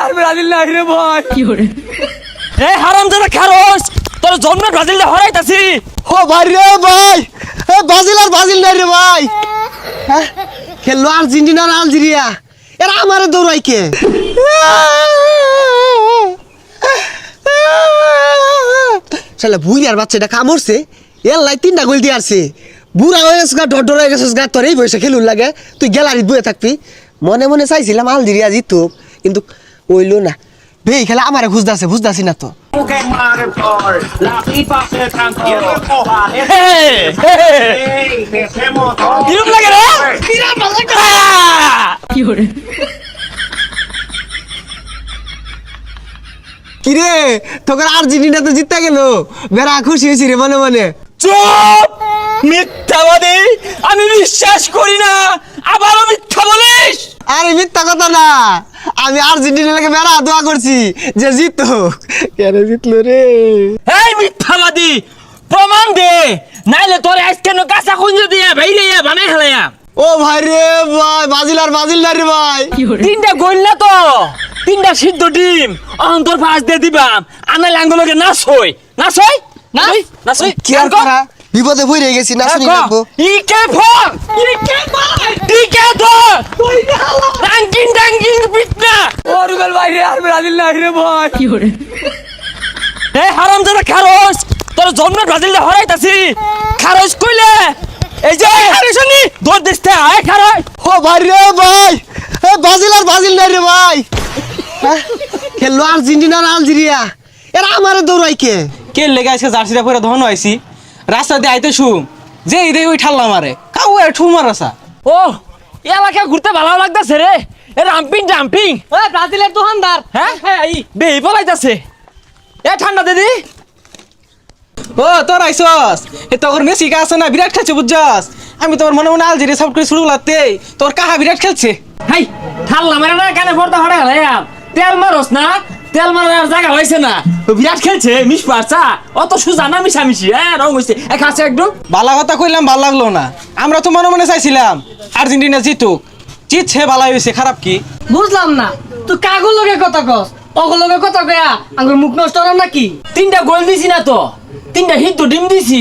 আর Brazil না রে ভাই কি করে এ হারামজাদা খারস তোর জন্মে ব্রাজিল হরাইতাছি ও ভাই রে ভাই এ ব্রাজিল নাই রে ভাই হ্যাঁ খেললো আর্জেন্টিনা আর আলজেরিয়া এরা আমারে দৌড়াই কে শালা বুইয়ার বাচ্চাটা কামড়ছে এর লাই 3টা গোল দিয়ে আসছে বুড়া হয়ে গেছে ডর হয়ে গেছে গা তোর এই বয়সে খেলুন লাগে তুই গ্যালারিত বয়ে থাকবি মনে মনে চাইছিলাম আলজেরিয়া জিতুক কিন্তু হইলো না বেই খেলা আমারে বুঝদাছি না তো Mare por la pipa se tranquilo coja. Dejemos todo. কিরম লাগে রে কিরম লাগে কি করে কিরে তোকে আর্জেন্টিনা তো জিততে গেল বেড়া খুশি হয়েছি রে মনে মনে চুপ মিথ্যাবাদী আমি বিশ্বাস করি না আবারও মিথ্যা বলিস আরে মিথ্যা কথা না আমি আর্জেন্টিনা লাগে বেড়া দোয়া করছি যে জিতো কেন জিতলো রে এই মিথ্যাবাদী প্রমাণ দে নাইলে তোর আজকে নো কাঁচা কুঞ্জ দিয়ে বাইরে বানাই হেলায়া ও ভাই রে ভাই বাজিল না রে ভাই তিনটা গোল না তো তিনটা সিদ্ধ ডিম অন্তর পাঁচ দিয়ে দিবাম আনাই লাঙ্গলকে নাচই নাচই কি আর করা বিপদে পড়ে গেছি না শুনি লাগবো ইকে ফোন ইকে তো রাঙ্কিং পিটনা ও রুবেল ভাই রে আর ব্রাজিল না রে ভাই কি করে এ হারামজাদা খারস তোর জন্ম ব্রাজিল হরাইতাছি খারস কইলে এই যে খারসনি দৌড় দিতে আয় খারস ও ভাই রে ভাই এ বাজিল নাই রে ভাই খেললো আর্জেন্টিনা আর আলজেরিয়া এরা আমারে দৌড়াই কে কে লেগে আজকে জার্সিটা পরে ধন হয়েছি রাস্তা দিয়ে আইতে শুম যে ইদে ওই ঠাল্লা মারে কাউ ঠুমার আসা ও এলাকা ঘুরতে ভালো লাগতাছে রে এ জাম্পিং ওই ব্রাজিলের দোকানদার হ্যাঁ বেই বলাইতাছে এ ঠান্ডা দিদি ও তোর আইসস এ তোর মেসি কা আছে না বিরাট খেলছে বুঝছস আমি তোর মনে মনে আলজেরিয়া সব করে শুরু লাগতে তোর কাহা বিরাট খেলছে হাই ঠাল্লা মারে না কানে পড়তা হড়া হলাম তেল মারস না তেল মারার জায়গা হইছে না বিরাট খেলছে মিস পারছা অত সুজা না মিশামিশি হ্যাঁ রং হইছে এক আছে একদম বালা কথা কইলাম ভাল লাগলো না আমরা তো মনে মনে চাইছিলাম আর্জেন্টিনা জিতুক জিতছে ভালাই হয়েছে খারাপ কি বুঝলাম না তুই কাগজ লগে কথা কস অগল লগে কথা কয়া আঙ্গুর মুখ নষ্ট হলাম নাকি তিনটা গোল দিছি না তো তিনটা হিট তো ডিম দিছি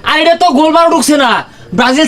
আর এটা তো গোল মারা ঢুকছে না ব্রাজিল